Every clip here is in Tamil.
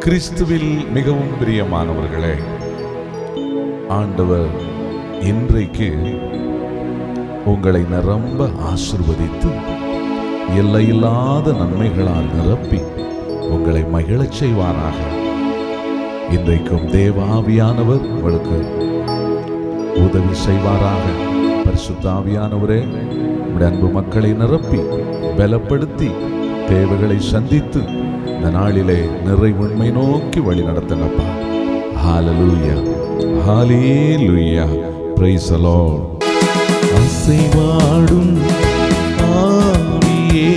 கிறிஸ்துவில் மிகவும் பிரியமானவர்களே, ஆண்டவர் இன்றைக்கு உங்களை நிரம்ப ஆசீர்வதித்து எல்லையில்லாத நன்மைகளால் நிரப்பி உங்களை மகிழச் செய்வாராக. இன்றைக்கும் தேவ ஆவியானவர் உங்களுக்கு உதவி செய்வாராக. பரிசுத்த ஆவியானவரே, உம்முடைய அன்பு மக்களை நிரப்பி பலப்படுத்தி தேவைகளை சந்தித்து இந்த நாளிலே நிறைவுண்மை நோக்கி வழி நடத்தினப்பா. ஹல்லேலூயா, ஹல்லேலூயா, பிரைஸ் தி லார்ட். அசைவாடும் ஆவியே,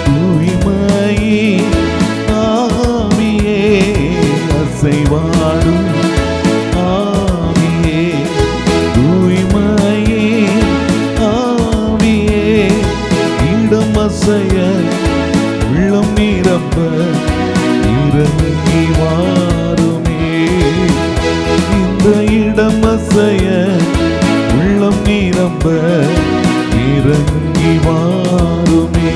தூய்மையே ஆவியே, அசைவாடும் ஆவியே, தூய்மையே ஆவியே, இடம் அசைய உள்ளம் நிரம்ப இறங்கி வாருமே. இந்த இடம் அசைய உள்ளம் நிரம்ப இறங்கி வாருமே.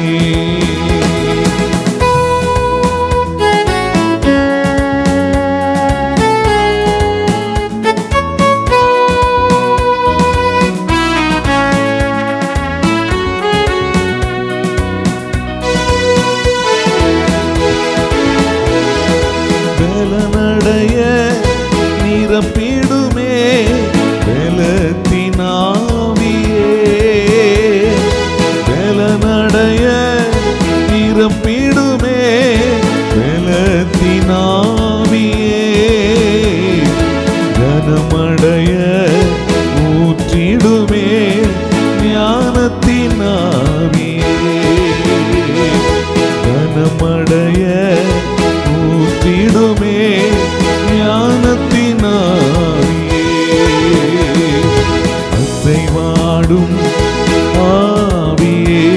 பலனடைய நிரப்பிடுமே பலத்தினாவியே, பலனடைய நிரப்பிடுமே பலத்தினாவியே, கனமடைய ஊற்றிடுமே ஞானத்தினாவியே, கனமடைய ஊற்றிடுமே ஞானத்தினாவியே, அசைவாடும் ஆவியே,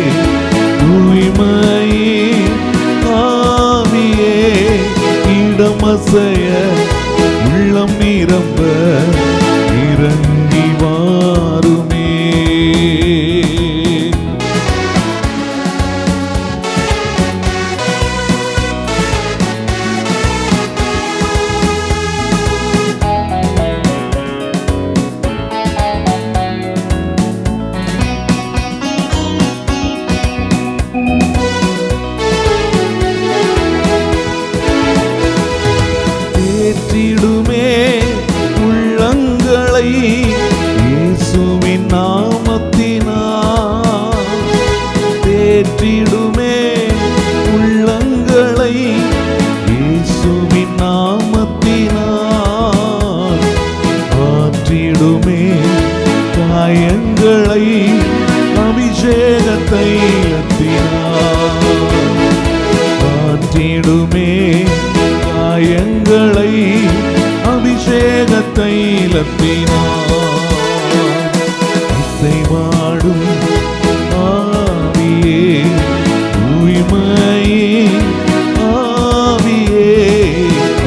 தூய்மையே ஆவியே, இடம் அசைய உள்ளம் நிரம்ப இறங்கி வாருமே. தேற்றிடுமே உள்ளங்களை இயேசுவின் நாமத்தினால், தேற்றிடுமே உள்ளங்களை இயேசுவின் நாமத்தினால், ஆற்றிடுமே காயங்களை அபிஷேக தைலத்தினால், ஆற்றிடுமே காயங்களை அபிஷேக தைலத்தினால், அசைவாடும் ஆவியே, தூய்மையே ஆவியே,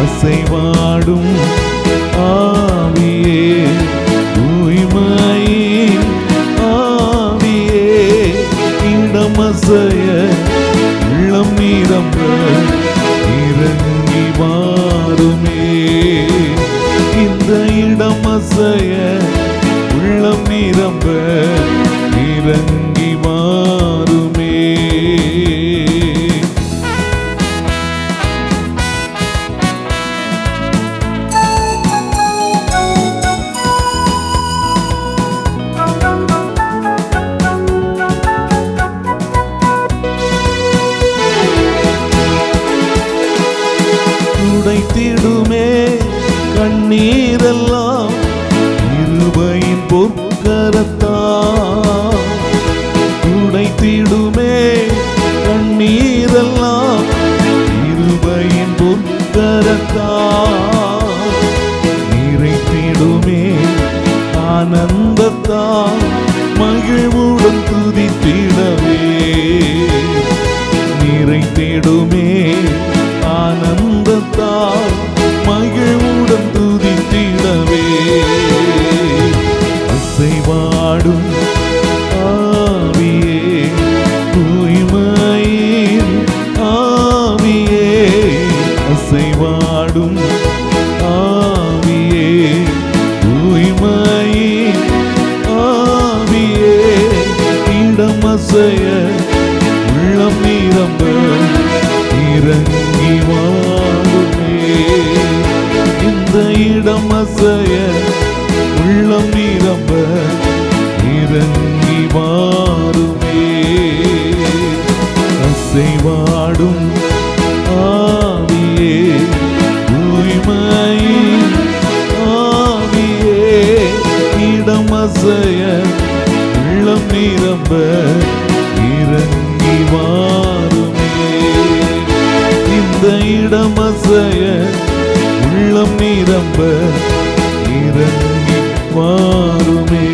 அசைவாடும் ஆவியே, தூய்மையே ஆவியே, இடம் அசைய உள்ளம் நிரம்ப இறங்கி வாருமே. இந்த இடம் அசைய உள்ளம் நிரம்ப இறங்கி வாருமே. துடைத்திடுமே கண்ணீரெல்லாம் கிருபையின் பொற்கரத்தால், துடைத்திடுமே கண்ணீரெல்லாம் கிருபையின் பொற்கரத்தால், நிறைத்திடுமே ஆனந்தத்தால் மகிழ்வுடன் துதித்திடவே, நிறைத்திடுமே ஆனந்தத்தால் மகிழ்வுடன் துதித்திடவே, அசைவாடும் ஆவியே, தூய்மையே ஆவியே, அசைவா இடம் அசைய உள்ளம் நிரம்ப இறங்கி வாருமே. அசைவாடும் ஆவியே தூய்மையின் ஆவியே இடம் அசைய உள்ளம் நிரம்ப இறங்கி வாருமே. இந்த இடம் அசைய உள்ளம் நிரம்ப இறங்கி வாருமே.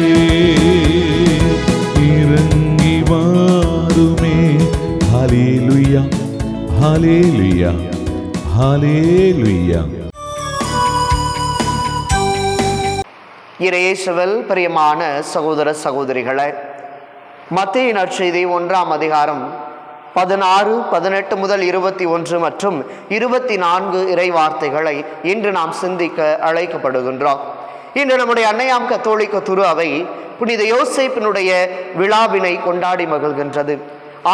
இறங்கி வாருமே. ஹல்லேலூயா ஹல்லேலூயா ஹல்லேலூயா. இயேசுவில் பிரியமான சகோதர சகோதரிகளே, மத்தேயு நற்செய்தி 1ஆம் அதிகாரம் 16, 18 முதல் 21 மற்றும் 24 இறை வார்த்தைகளை இன்று நாம் சிந்திக்க அழைக்கப்படுகின்றோம். இன்று நம்முடைய அன்னையாம் கத்தோலிக்க துரு அவை புனித யோசேப்பினுடைய விழாவினை கொண்டாடி மகிழ்கின்றது.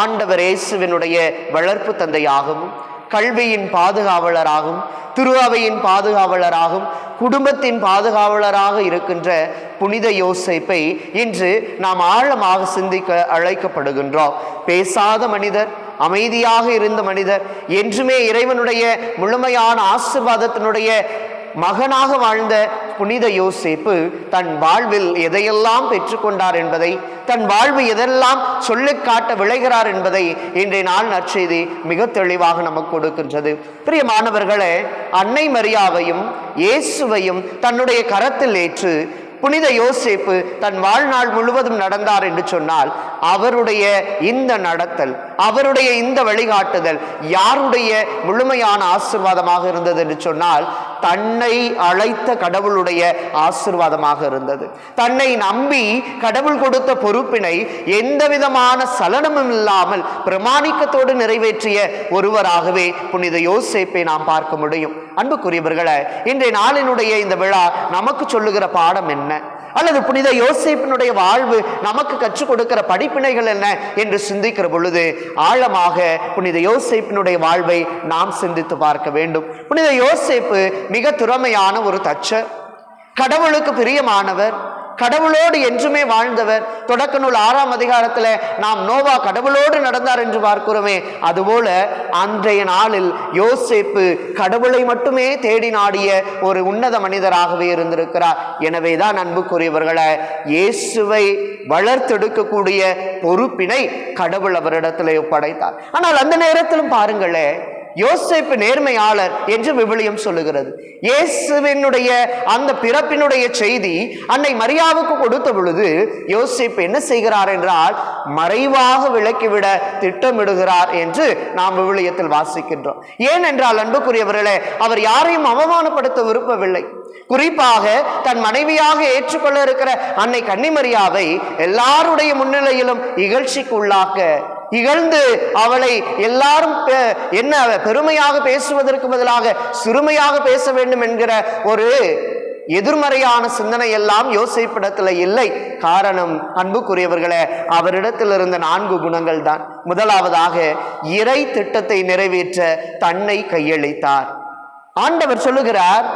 ஆண்டவர் இயேசுவினுடைய வளர்ப்பு தந்தையாகவும் கல்வியின் பாதுகாவலராகவும் திரு அவையின் பாதுகாவலராகவும் குடும்பத்தின் பாதுகாவலராக இருக்கின்ற புனித யோசேப்பை இன்று நாம் ஆழமாக சிந்திக்க அழைக்கப்படுகின்றோம். பேசாத மனிதர், அமைதியாக இருந்த மனிதர், என்றுமே இறைவனுடைய முழுமையான ஆசீர்வாதத்தினுடைய மகனாக வாழ்ந்த புனித யோசேப்பு தன் வாழ்வில் எதையெல்லாம் பெற்றுக்கொண்டார் என்பதை, தன் வாழ்வு எதெல்லாம் சொல்லிக் காட்ட விளைகிறார் என்பதை இன்றைய நாள் நற்செய்தி மிக தெளிவாக நமக்கு கொடுக்கின்றது. பிரியமானவர்களே, அன்னை மரியாவையும் இயேசுவையும் தன்னுடைய கரத்தில் ஏற்று புனித யோசேப்பு தன் வாழ்நாள் முழுவதும் நடந்தார் என்று சொன்னால், அவருடைய இந்த நடத்தல், அவருடைய இந்த வழிகாட்டுதல் யாருடைய முழுமையான ஆசீர்வாதமாக இருந்தது என்று சொன்னால், தன்னை அழைத்த கடவுளுடைய ஆசீர்வாதமாக இருந்தது. தன்னை நம்பி கடவுள் கொடுத்த பொறுப்பினை எந்த விதமான சலனமும் இல்லாமல் பிரமாணிக்கத்தோடு நிறைவேற்றிய ஒருவராகவே புனித யோசேப்பை நாம் பார்க்க முடியும். அன்புக்குரியவர்களே, இன்றைய நாளினுடைய இந்த விழா நமக்கு சொல்லுகிற பாடம் என்ன, அல்லது புனித யோசேப்பினுடைய வாழ்வு நமக்கு கற்றுக் கொடுக்கிற படிப்பினைகள் என்ன என்று சிந்திக்கிற பொழுது ஆழமாக புனித யோசேப்பினுடைய வாழ்வை நாம் சிந்தித்து பார்க்க வேண்டும். புனித யோசேப்பு மிக திறமையான ஒரு தச்சர், கடவுளுக்கு பிரியமானவர், கடவுளோடு என்றுமே வாழ்ந்தவர். தொடக்க நூல் 6ஆம் அதிகாரத்தில் நாம் நோவா கடவுளோடு நடந்தார் என்று பார்க்கிறோமே, அதுபோல அன்றைய நாளில் யோசேப்பு கடவுளை மட்டுமே தேடி நாடிய ஒரு உன்னத மனிதராகவே இருந்திருக்கிறார். எனவேதான் அன்புக்குரியவர்களை, இயேசுவை வளர்த்தெடுக்கக்கூடிய பொறுப்பினை கடவுள் அவரிடத்தில் ஒப்படைத்தார். ஆனால் அந்த நேரத்திலும் பாருங்களே, யோசேப்பு நேர்மையாளர் என்று விவிலியம் சொல்லுகிறது. இயேசுவினுடைய அந்த பிறப்பினுடைய செய்தி அன்னை மரியாவுக்கு கொடுத்த பொழுது யோசேப்பு என்ன செய்கிறார் என்றால், மறைவாக விலக்கிவிட திட்டமிடுகிறார் என்று நாம் விவிலியத்தில் வாசிக்கின்றோம். ஏனென்றால் அன்புக்குரியவர்களே, அவர் யாரையும் அவமானப்படுத்த விரும்பவில்லை. குறிப்பாக தன் மனைவியாக ஏற்றுக்கொள்ள இருக்கிற அன்னை கன்னிமரியாவை எல்லாருடைய முன்னிலையிலும் இகழ்ச்சிக்குள்ளாக்க, இகழ்ந்து அவளை எல்லாரும் என்ன பெருமையாக பேசுவதற்கு பதிலாக சிறுமையாக பேச வேண்டும் என்கிற ஒரு எதிர்மறையான சிந்தனை எல்லாம் யோசேப்பிடத்தில் இல்லை. காரணம் அன்புக்குரியவர்களே, அவரிடத்தில் இருந்த 4 குணங்கள் தான். முதலாவதாக, இறை திட்டத்தை நிறைவேற்ற தன்னை கையளித்தார். ஆண்டவர் சொல்லுகிறார்,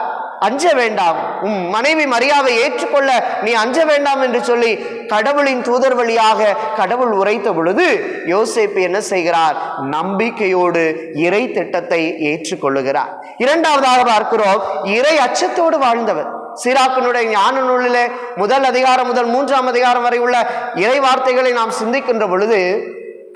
அஞ்ச வேண்டாம், உன் மனைவி மரியாவை ஏற்றுக்கொள்ள நீ அஞ்ச வேண்டாம் என்று சொல்லி கடவுளின் தூதர் வழியாக கடவுள் உரைத்த பொழுது யோசேப்பு என்ன செய்கிறார்? நம்பிக்கையோடு இறை திட்டத்தை ஏற்றுக்கொள்ளுகிறார். இரண்டாவதாக பார்க்கிறோம், இறை அச்சத்தோடு வாழ்ந்தவர். சீராக்கினுடைய ஞான நூலிலே 1 அதிகாரம் முதல் 3ஆம் அதிகாரம் வரை உள்ள இறை வார்த்தைகளை நாம் சிந்திக்கின்ற பொழுது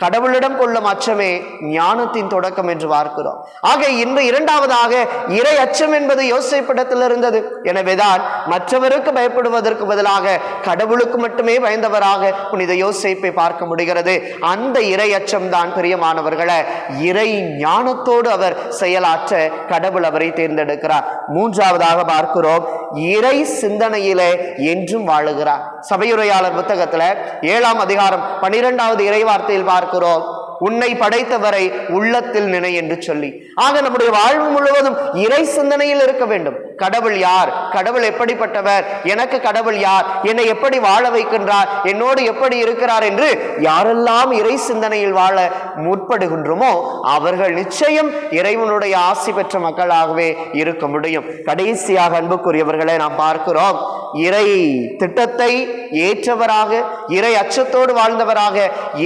கடவுளிடம் கொள்ளும் அச்சமே ஞானத்தின் தொடக்கம் என்று பார்க்கிறோம். ஆக இன்று இரண்டாவதாக இறை அச்சம் என்பது யோசேப்பிடத்தில் இருந்தது. எனவேதான் மற்றவருக்கு பயப்படுவதற்கு பதிலாக கடவுளுக்கு மட்டுமே பயந்தவராக புனித யோசேப்பை பார்க்க முடிகிறது. அந்த இறை அச்சம் தான் பிரியமானவர்களே, இறை ஞானத்தோடு அவர் செயலாற்ற கடவுள் அவரை தேர்ந்தெடுக்கிறார். மூன்றாவதாக பார்க்கிறோம், இறை சிந்தனையிலே என்றும் வாழுகிறார். சபையுரையாளர் புத்தகத்தில் 7ஆம் அதிகாரம் 12வது இறை வார்த்தையில் பார்க்கிறோம், உன்னை படைத்தவரை உள்ளத்தில் நினை என்று சொல்லி. ஆக நம்முடைய வாழ்வு முழுவதும் இறை சிந்தனையில் இருக்க வேண்டும். கடவுள் யார், கடவுள் எப்படிப்பட்டவர், எனக்கு கடவுள் யார், என்னை எப்படி வாழ வைக்கின்றார், என்னோடு எப்படி இருக்கிறார் என்று யாரெல்லாம் இறை சிந்தனையில் வாழ முற்படுகின்றோமோ அவர்கள் நிச்சயம் இறைவனுடைய ஆசி பெற்ற மக்களாகவே இருக்க முடியும். கடைசியாக அன்புக்குரியவர்களை நாம் பார்க்கிறோம், இறை திட்டத்தை ஏற்றவராக, இறை அச்சத்தோடு வாழ்ந்தவராக,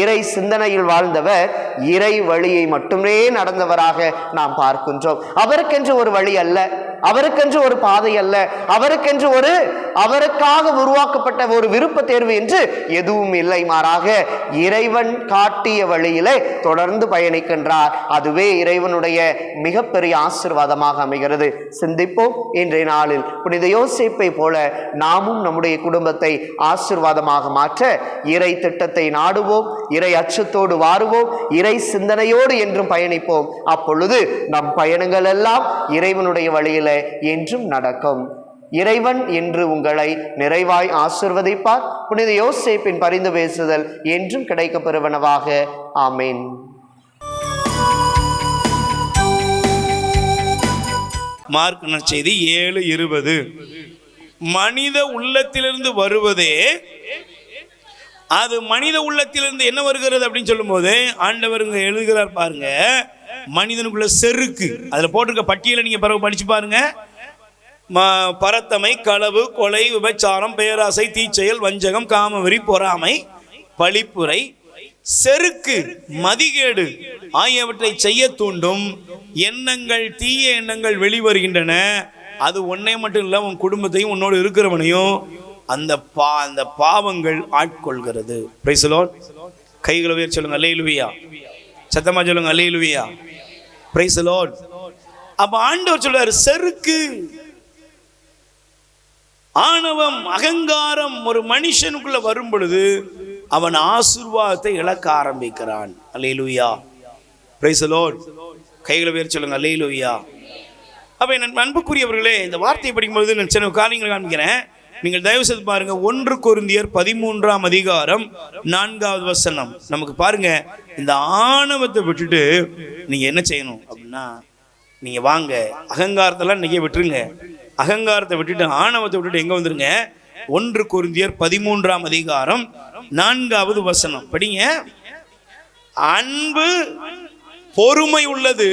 இறை சிந்தனையில் வாழ்ந்தவர் இறை வழியை மட்டுமே நடந்தவராக நாம் பார்க்கின்றோம். அவருக்கென்று ஒரு வழி அல்ல, அவருக்கென்று ஒரு பாதை அல்ல, அவருக்கென்று அவருக்காக உருவாக்கப்பட்ட ஒரு விருப்ப தேர்வு என்று எதுவும் இல்லை. மாறாக இறைவன் காட்டிய வழியிலே தொடர்ந்து பயணிக்கின்றார். அதுவே இறைவனுடைய மிகப்பெரிய ஆசீர்வாதமாக அமைகிறது. சிந்திப்போம். இன்றைய நாளில் புனித யோசேப்பை போல நாமும் நம்முடைய குடும்பத்தை ஆசீர்வாதமாக மாற்ற இறை திட்டத்தை நாடுவோம், இறை அச்சத்தோடு வாருவோம், இறை சிந்தனையோடு என்றும் பயணிப்போம். அப்பொழுது நம் பயணங்கள் எல்லாம் இறைவனுடைய வழியில் என்றும் நடக்கும். இறைவன் என்று உங்களை நிறைவாய் ஆசீர்வதிப்பார். புனித யோசேப்பின் பரிந்து பேசுதல் என்றும் கிடைக்க பெறுவனவாக. ஆமீன். மார்க் நற்செய்தி 7:20. மனித உள்ளத்திலிருந்து வருவதே, அது மனித உள்ளத்திலிருந்து என்ன வருகிறது அப்படின்னு சொல்லும் போது ஆண்டவர் எழுதுகிறார் பாருங்க, மனிதனுக்குள்ள செருக்கு. அதுல போட்டிருக்க பட்டியலை நீங்க பிறகு படிச்சு பாருங்க. பரத்தமை, களவு, கொலை, விபச்சாரம், பேராசை, தீச்செயல், வஞ்சகம், காமவெறி, பொறாமை, பழிப்புரை, செருக்கு, மதிகேடு ஆகியவற்றை செய்ய தூண்டும் எண்ணங்கள், தீய எண்ணங்கள் வெளிவருகின்றன. அது ஒன்னே மட்டும் இல்லை, உன் குடும்பத்தையும் உன்னோடு இருக்கிறவனையும் அந்த பாவங்கள் ஆட்கொள்கிறது. Price the Lord. கைகளை உயர்த்தி சொல்லுங்க அல்லேலூயா. சத்தமா சொல்லுங்க அல்லேலூயா. Praise the Lord. அப்ப ஆண்டவர் சொல்றாரு, செருக்கு, ஆணவம், அகங்காரம் ஒரு மனுஷனுக்குள்ள வரும் பொழுது அவன் ஆசீர்வாதத்தை இழக்க ஆரம்பிக்கிறான். அல்லேலூயா. Praise the Lord. கைகளை உயர்த்தி சொல்லுங்க அல்லேலூயா. அப்ப என் அன்புக்குரியவர்களே, இந்த வார்த்தையை படிக்கும்போது நான் சில காரியங்களை காண்பிக்கிறேன். நீங்கள் தயவு செய்து பாருங்க. 1 கொரிந்தியர் 13:4 நமக்கு பாருங்க, இந்த ஆணவத்தை விட்டுட்டு நீங்க என்ன செய்யணும் அப்படின்னா, நீங்க வாங்க அகங்காரத்தெல்லாம் இன்னைக்கே விட்டுருங்க. அகங்காரத்தை விட்டுட்டு ஆணவத்தை விட்டுட்டு எங்க வந்துருங்க? 1 கொரிந்தியர் 13:4 படிங்க. அன்பு பொறுமை உள்ளது,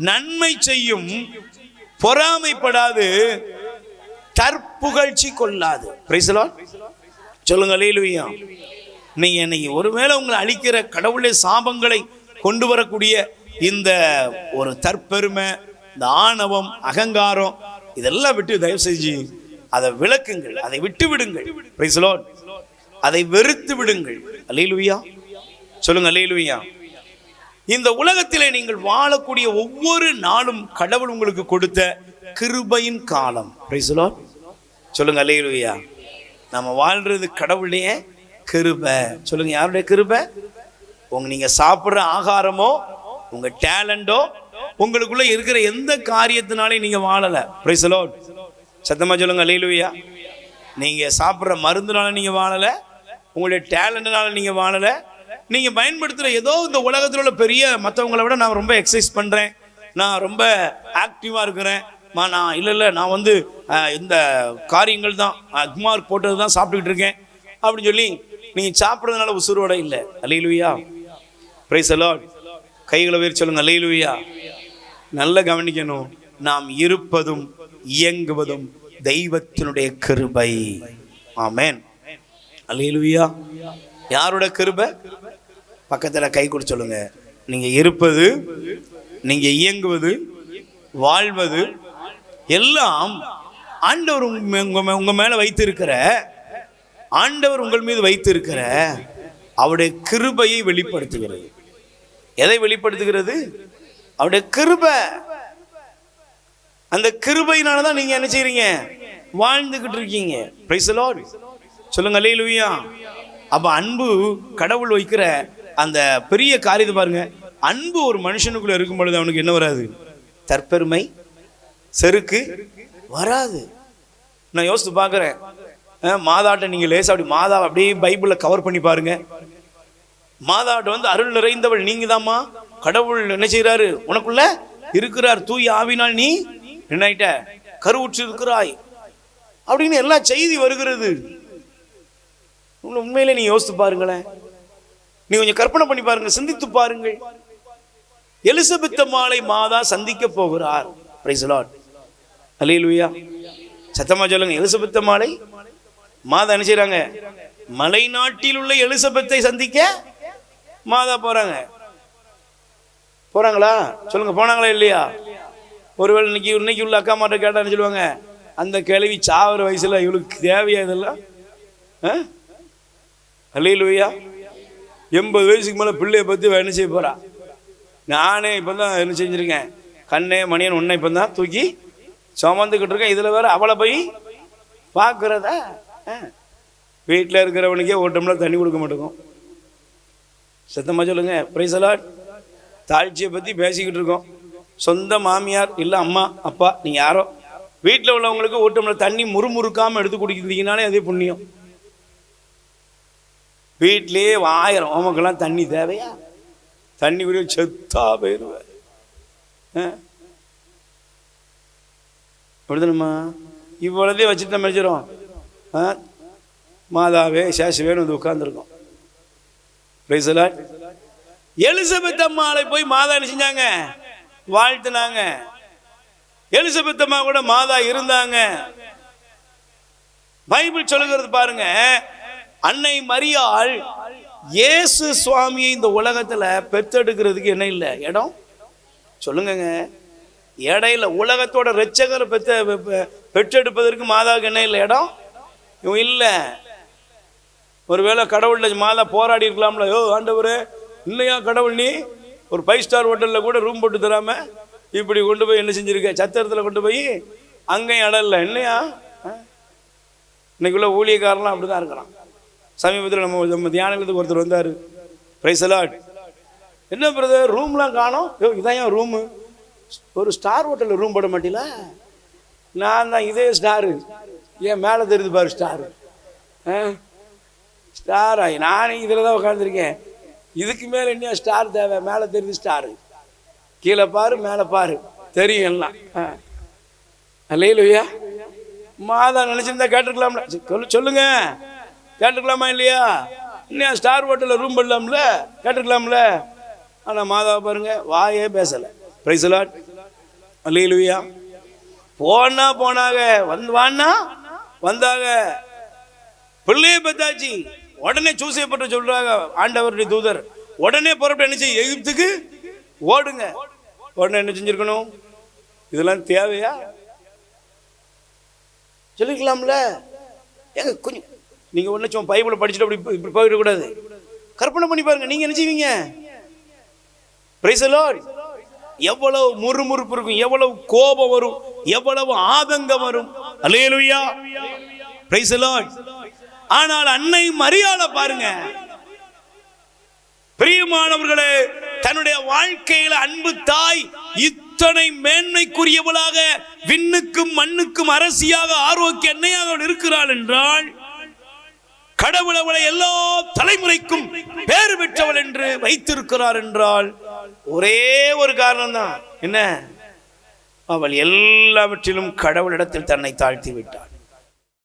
நன்மை செய்யும், பொறாமைப்படாது, தற்புகழ்ச்சி கொள்ளாது. Price the Lord. சொல்லுங்க அல்லேலூயா. நீங்க இன்னைக்கு ஒருவேளை உங்களை அழிக்கிற கடவுளை சாபங்களை கொண்டு வரக்கூடிய இந்த ஒரு தற்பெருமை, இந்த ஆணவம், அகங்காரம், இதெல்லாம் விட்டு தயவு செஞ்சு அதை விளக்குங்கள், அதை விட்டு விடுங்கள். Price the Lord. அதை வெறுத்து விடுங்கள். அல்லேலூயா. சொல்லுங்க அல்லேலூயா. இந்த உலகத்திலே நீங்கள் வாழக்கூடிய ஒவ்வொரு நாளும் கடவுள் உங்களுக்கு கொடுத்த கிருபையின் காலம். Price the Lord. சொல்லுங்க அல்லேலூயா. நம்ம வாழ்றது கடவுளுடைய கிருபை. சொல்லுங்க, யாருடைய கிருபை? நீங்க சாப்பிட்ற ஆகாரமோ, உங்க டேலண்டோ, உங்களுக்குள்ள இருக்கிற எந்த காரியத்தினாலையும் நீங்க வாழல. Price the Lord. சத்தமா சொல்லுங்க அல்லேலூயா. நீங்க சாப்பிட்ற மருந்துனால நீங்க வாழல, உங்களுடைய டேலண்ட்னால நீங்க வாழல, நீங்க பயன்படுத்துற ஏதோ இந்த உலகத்தில் உள்ள பெரிய மற்றவங்களை விட நான் ரொம்ப எக்ஸசைஸ் பண்றேன், நான் ரொம்ப ஆக்டிவா இருக்கிறேன், நான் இல்லை நான் இந்த காரியங்கள் தான் அக்மார்க் போட்டது தான் சாப்பிட்டுக்கிட்டு இருக்கேன் அப்படின்னு சொல்லி நீங்க சாப்பிட்றதுனால உசுரோட இல்லை. அல்லேலூயா. Praise the Lord. கைகளை உயர்த்தி சொல்லுங்க அல்லேலூயா. நல்ல கவனிக்கணும். நாம் இருப்பதும் இயங்குவதும் தெய்வத்தினுடைய கிருபை. ஆமென். அல்லேலூயா. யாரோட கிருபை? பக்கத்துல கை கொடுத்து சொல்லுங்க. நீங்க இருப்பது, நீங்க இயங்குவது, வாழ்வது எல்லாம் ஆண்டவர் உங்க மேல வைத்திருக்கிற, ஆண்டவர் உங்கள் மீது வைத்திருக்கிற அவருடைய கிருபையை வெளிப்படுத்துகிறது. எதை வெளிப்படுத்துகிறது? அவருடைய கிருபை. அந்த கிருபையினாலதான் நீங்க என்ன செய்றீங்க? வாழ்ந்துகிட்டு இருக்கீங்க. Price the Lord. சொல்லுங்க அல்லேலூயா. அப்ப அன்பு, கடவுள் வைக்கிற அந்த பெரிய காரியத்தை பாருங்க. அன்பு ஒரு மனுஷனுக்குள்ள இருக்கும் பொழுது அவனுக்கு என்ன வராது? தற்பெருமை, செருக்கு வராது. நான் யோசித்து பார்க்குறேன், மாதாட்ட நீங்கள் லேசா அப்படி மாதா அப்படியே பைபிளில் கவர் பண்ணி பாருங்க. மாதாட்ட அருள் நிறைந்தவள் நீங்க தாம்மா, கடவுள் என்ன செய்யறாரு? உனக்குள்ள இருக்கிறார், தூய ஆவினால் நீ என்ன ஆயிட்ட? கருவுற்று இருக்கிறாய் அப்படின்னு எல்லா செய்தி வருகிறது. உண்மையிலே நீ யோசித்து பாருங்களேன், நீ கொஞ்சம் கற்பனை பண்ணி பாருங்க, சிந்தித்து பாருங்கள். எலிசபெத் அம்மாளை மாதா சந்திக்க போகிறார். பிரைஸ் தி லார்ட், அல்லேலூயா. சத்தமா சொல்லுங்க. எலிசபெத் அம்மாளை மாதா என்ன செய்றாங்க? மலை நாட்டில் உள்ள எலிசபெத்தை சந்திக்க மாதா போறாங்க. போறாங்களா சொல்லுங்க, போனாங்களா இல்லையா? ஒருவேளை இன்னைக்கு உள்ள அக்கா மாட்ட கேட்டான்னு சொல்லுவாங்க, அந்த கிழவி சாவர வயசுல இவளுக்கு தேவையா இதெல்லாம்? அல்லேலூயா. 80 வயசுக்கு மேலே பிள்ளைய பற்றி என்ன செய்ய போறா? நானே இப்போ தான் என்ன செஞ்சுருக்கேன், கண்ணே மணியன் உன்னை இப்போ தான் தூக்கி சுமந்துக்கிட்டு இருக்கேன். இதில் வேற அவளை போய் பார்க்குறதா? வீட்டில் இருக்கிறவனுக்கே ஒரு டம்ளர் தண்ணி கொடுக்க மாட்டேங்கும். சத்தமாக சொல்லுங்க. Price the Lord. தாழ்ச்சியை பற்றி பேசிக்கிட்டு இருக்கோம். சொந்த மாமியார் இல்லை அம்மா அப்பா நீங்கள் யாரோ வீட்டில் உள்ளவங்களுக்கு ஒரு டம்ளர் தண்ணி முறுமுறுக்காமல் எடுத்து குடிக்கிறீங்கனாலே அதே புண்ணியம். வீட்டிலேயே 1000 ஓமக்கெல்லாம் தண்ணி தேவையா? தண்ணி குடி செத்தா போயிடுவேன். அப்படிதானம்மா? இவ்வளோதே வச்சுட்டு நம்ம வச்சிடும். மாதாவே சேஷவேன்னு வந்து உட்கார்ந்துருக்கோம். Praise the Lord. எலிசபெத் அம்மாளை போய் மாதா என்ன செஞ்சாங்க? வாழ்த்துனாங்க. எலிசபெத் அம்மா கூட மாதா இருந்தாங்க. பைபிள் சொல்லுகிறது பாருங்க, அன்னை மரியாள் இயேசு சுவாமியை இந்த உலகத்துல பெற்றெடுக்கிறதுக்கு என்ன இல்லை இடம்? சொல்லுங்க. இடையில உலகத்தோட இரட்சகரை பெற்றெடுப்பதற்கு மாதாவுக்கு என்ன இல்லை இடம்? இவன் இல்லை. ஒருவேளை கடவுள்ல மாதா போராடி இருக்கலாம்ல, யோ ஆண்டவரே இல்லையா கடவுள், நீ ஒரு 5 ஸ்டார் ஹோட்டல்ல கூட ரூம் போட்டு தராம இப்படி கொண்டு போய் என்ன செஞ்சிருக்க, சத்திரத்துல கொண்டு போய் அங்கேயும் இடம் இல்லை இல்லையா? இன்னைக்குள்ள ஊழியக்காரலாம் அப்படிதான் இருக்கிறான். சமீபத்தில் நம்ம தியானத்துக்கு ஒருத்தர் வந்தார். Price the Lord. என்ன பிரதர் ரூம்லாம் காணோம்? இதான் ஏன் ரூமு? ஒரு ஸ்டார் ஹோட்டலில் ரூம் போட மாட்டீங்களா? நான் தான் இதே ஸ்டாரு. ஏன் மேலே தெரியுது பாரு ஸ்டாரு. ஸ்டாரா? நானே இதில் தான் உட்காந்துருக்கேன். இதுக்கு மேலே என்ன ஸ்டார் தேவை? மேலே தெரியுது ஸ்டாரு. கீழே பாரு மேலே பாரு தெரியும் எல்லாம். அல்லேலூயா. மாதா நினைச்சிருந்தா கேட்டுருக்கலாம்ல. சொல்லுங்க, கேட்டுக்கலாமா இல்லையா? இன்னும் ஸ்டார் ஹோட்டலில் ரூம் பண்ணலாம்ல, கேட்டுக்கலாம்ல. ஆனால் மாதாவை பாருங்க, வாயே பேசலை. பிரைஸ் தி லார்ட், அல்லேலூயா. போனாங்க, வான்னா வந்தாங்க, பிள்ளையை பெத்தாச்சு. உடனே சூசையப்பட்டு சொல்றாங்க ஆண்டவருடைய தூதர், உடனே புறப்பட்டு என்ன செய்ய, எகிப்துக்கு ஓடுங்க. உடனே என்ன செஞ்சிருக்கணும்? இதெல்லாம் தேவையா? சொல்லிக்கலாம்ல. ஏங்க கொஞ்சம் நீங்க ஒன்றும் சும்மா பைபிளை படிச்சுட்டு அப்படி இப்படி போயிடக்கூடாது. கற்பனை பண்ணி பாருங்க, நீங்க என்ன செய்வீங்க? Price the Lord. எவ்வளவு முறுமுறுப்பு இருக்கும், எவ்வளவு கோபம் வரும், எவ்வளவு ஆதங்கம் வரும். அல்லேலூயா, பிரைஸ் தி லார்ட். ஆனால் அன்னை மரியாளை பாருங்க, பிரியமானவர்களே, தன்னுடைய வாழ்க்கையில அன்பு தாய் இத்தனை மேன்மைக்குரியவளாக, விண்ணுக்கும் மண்ணுக்கும் அரசியாக, ஆரோக்கிய அன்னையாக இருக்கிறாள் என்றால், கடவுள் அவளை எல்லா தலைமுறைக்கும் பேறு பெற்றவள் என்று வைத்திருக்கிறார் என்றால் ஒரே ஒரு காரணம் தான். என்ன? அவள் எல்லாவற்றிலும் கடவுளிடத்தில் தன்னை தாழ்த்தி விட்டாள்.